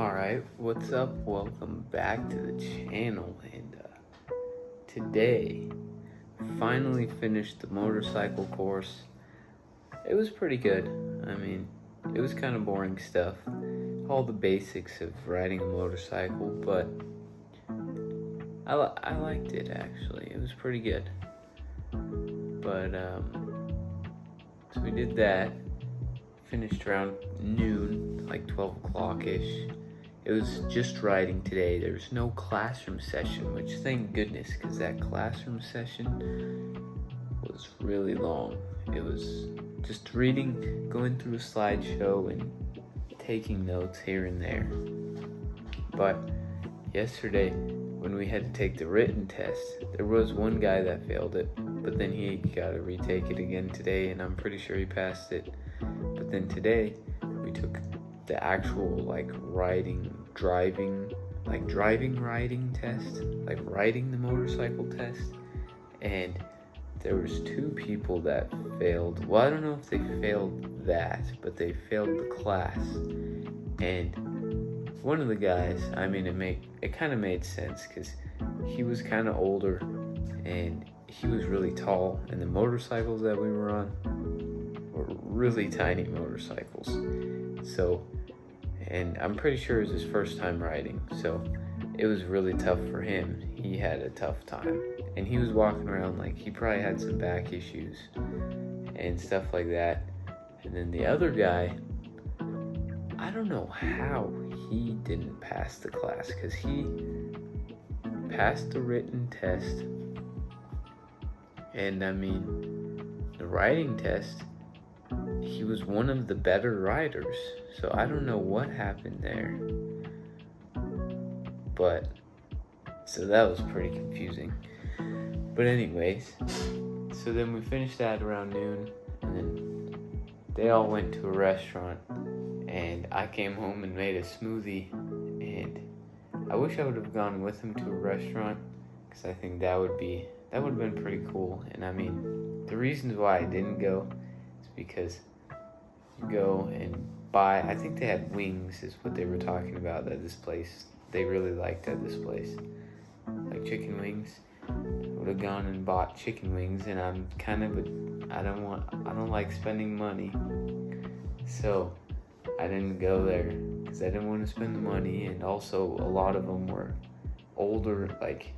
Alright, what's up? Welcome back to the channel. And today, finally finished the motorcycle course. It was pretty good. I mean, it was kind of boring stuff. All the basics of riding a motorcycle, but I liked it actually. It was pretty good. But, so we did that. Finished around noon, like 12 o'clock-ish. It was just riding today. There was no classroom session, which thank goodness, because that classroom session was really long. It was just reading, going through a slideshow, and taking notes here and there. But yesterday, when we had to take the written test, there was one guy that failed it, but then he got to retake it again today, and I'm pretty sure he passed it. But then today, we took the actual riding test, like riding the motorcycle test, and there was two people that failed. Well, I don't know if they failed that, but they failed the class. And one of the guys, I mean, it kind of made sense because he was kind of older and he was really tall, and the motorcycles that we were on were really tiny motorcycles. So, and I'm pretty sure it was his first time riding, so it was really tough for him. He had a tough time, and he was walking around like he probably had some back issues and stuff like that. And then the other guy, I don't know how he didn't pass the class, because he passed the written test, and I mean, the riding test, he was one of the better riders. So I don't know what happened there. But, so that was pretty confusing. But anyways, so then we finished that around noon, and then they all went to a restaurant, and I came home and made a smoothie. And I wish I would have gone with him to a restaurant, because I think that would have been pretty cool. And I mean, the reasons why I didn't go is because you go and buy, I think they had wings is what they were talking about at this place. They really liked at this place, like chicken wings. Would have gone and bought chicken wings, and I'm kind of I don't like spending money, so I didn't go there because I didn't want to spend the money. And also a lot of them were older, like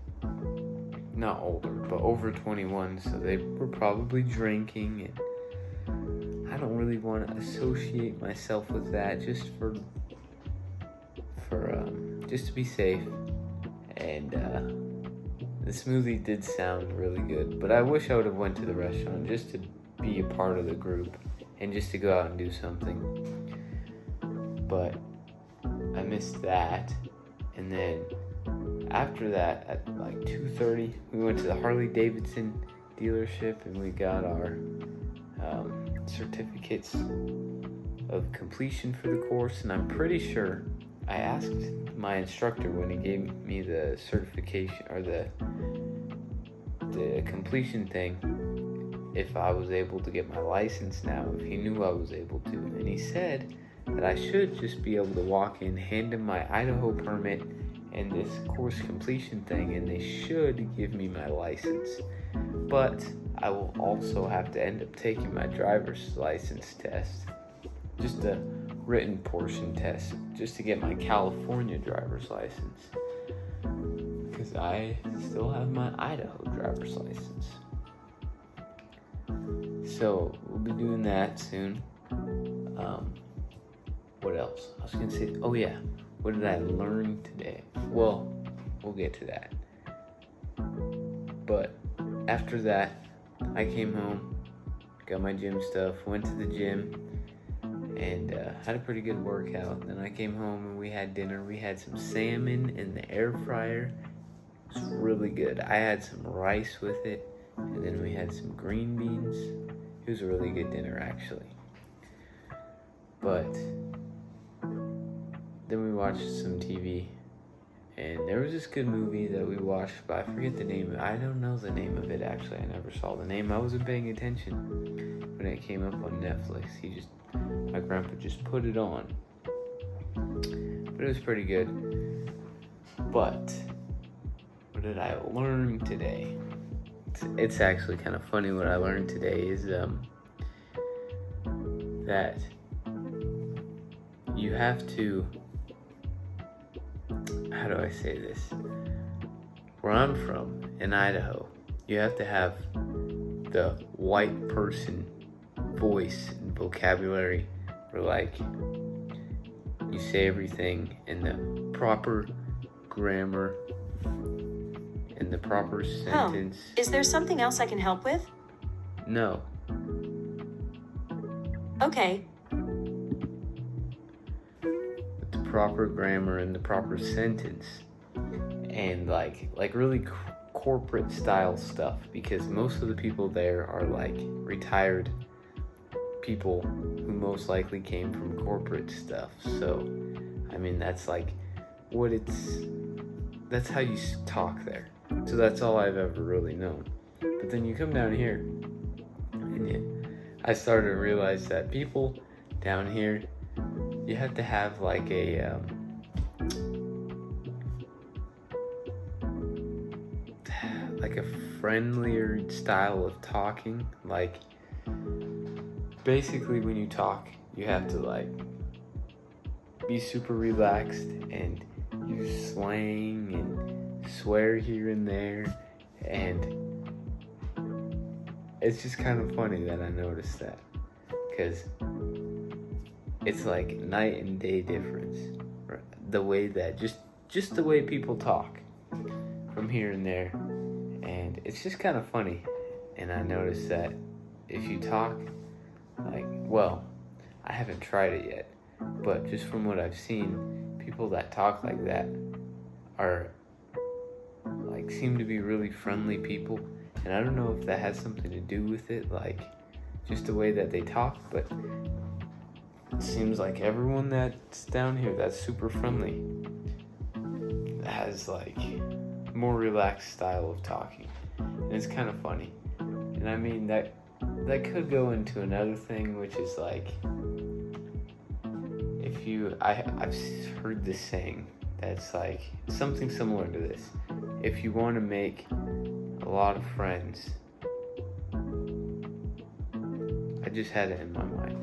not older, but over 21, so they were probably drinking, and I don't really want to associate myself with that, just just to be safe. And the smoothie did sound really good, but I wish I would have went to the restaurant just to be a part of the group and just to go out and do something. But I missed that. And then after that, at like 2:30, we went to the Harley Davidson dealership, and we got our certificates of completion for the course. And I'm pretty sure I asked my instructor when he gave me the certification or the completion thing if I was able to get my license now, if he knew I was able to. And he said that I should just be able to walk in, hand him my Idaho permit and this course completion thing, and they should give me my license. But I will also have to end up taking my driver's license test, just a written portion test, just to get my California driver's license, because I still have my Idaho driver's license. So we'll be doing that soon. What else? I was gonna say, oh yeah, what did I learn today? Well, we'll get to that. But after that, I came home, got my gym stuff, went to the gym, and had a pretty good workout. Then I came home and we had dinner. We had some salmon in the air fryer. It was really good. I had some rice with it, and then we had some green beans. It was a really good dinner, actually. But then we watched some TV, and there was this good movie that we watched, but I forget the name. I don't know the name of it, actually. I never saw the name. I wasn't paying attention when it came up on Netflix. My grandpa just put it on. But it was pretty good. But what did I learn today? It's actually kind of funny. What I learned today is that you have to, how do I say this? Where I'm from, in Idaho, you have to have the white person voice and vocabulary, where like you say everything in the proper grammar, in the proper sentence. Is there something else I can help with? No. Okay. With the proper grammar and the proper sentence, and like really corporate style stuff, because most of the people there are like retired people who most likely came from corporate stuff. So I mean, that's like that's how you talk there. So that's all I've ever really known. But then you come down here and I started to realize that people down here, you have to have like a friendlier style of talking. Like basically when you talk, you have to like be super relaxed and use slang and swear here and there, and it's just kind of funny that I noticed that, because it's like night and day difference. The way that just the way people talk from here and there, and it's just kind of funny. And I noticed that if you talk like, well, I haven't tried it yet, but just from what I've seen, people that talk like that are like seem to be really friendly people. And I don't know if that has something to do with it, like just the way that they talk, but it seems like everyone that's down here that's super friendly has like more relaxed style of talking. And it's kind of funny. And I mean, that could go into another thing, which is like, I've heard this saying that's like something similar to this. If you want to make a lot of friends, I just had it in my mind,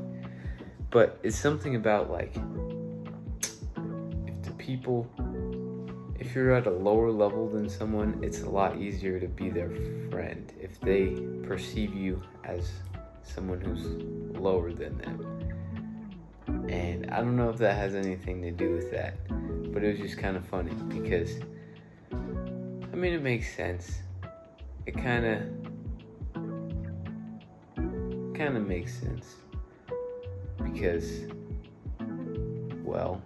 but it's something about like, if you're at a lower level than someone, it's a lot easier to be their friend if they perceive you as someone who's lower than them. And I don't know if that has anything to do with that, but it was just kind of funny because, I mean, it makes sense. It kind of makes sense because, well,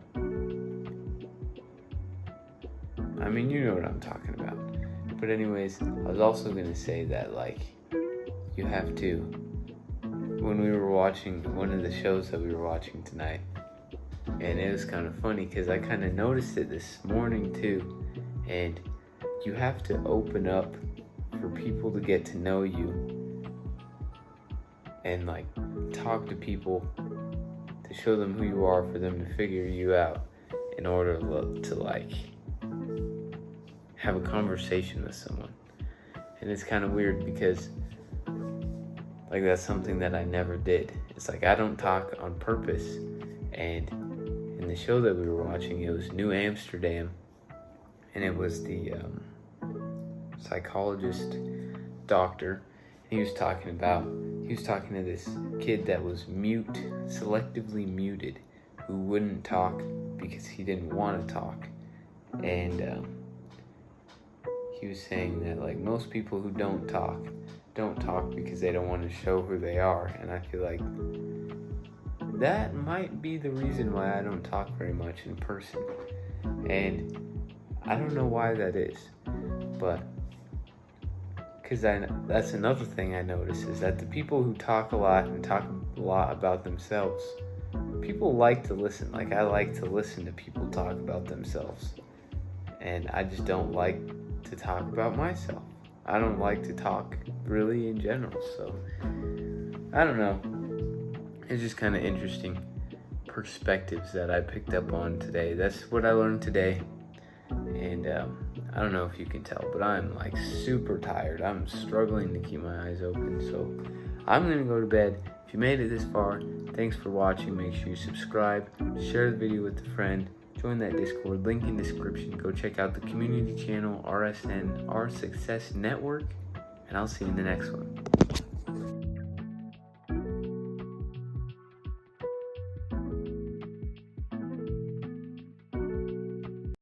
I mean, you know what I'm talking about. But anyways, I was also going to say that, like, you have to, when we were watching one of the shows that we were watching tonight, and it was kind of funny because I kind of noticed it this morning too, and you have to open up for people to get to know you and like talk to people to show them who you are, for them to figure you out, in order to like have a conversation with someone. And it's kind of weird because like that's something that I never did. It's like I don't talk on purpose. And in the show that we were watching, it was New Amsterdam, and it was the psychologist doctor. He was talking to this kid that was selectively muted, who wouldn't talk because he didn't want to talk. And he was saying that like most people who don't talk because they don't want to show who they are. And I feel like that might be the reason why I don't talk very much in person. And I don't know why that is, but because that's another thing I notice, is that the people who talk a lot and talk a lot about themselves, people like to listen. Like, I like to listen to people talk about themselves, and I just don't like to talk about myself. I don't like to talk really in general, so I don't know. It's just kind of interesting. perspectives that I picked up on today. That's what I learned today. And I don't know if you can tell, but I'm like super tired. I'm struggling to keep my eyes open. So I'm going to go to bed. If you made it this far, thanks for watching. Make sure you subscribe, share the video with a friend, join that Discord, link in description. Go check out the community channel, RSN, Our Success Network, and I'll see you in the next one.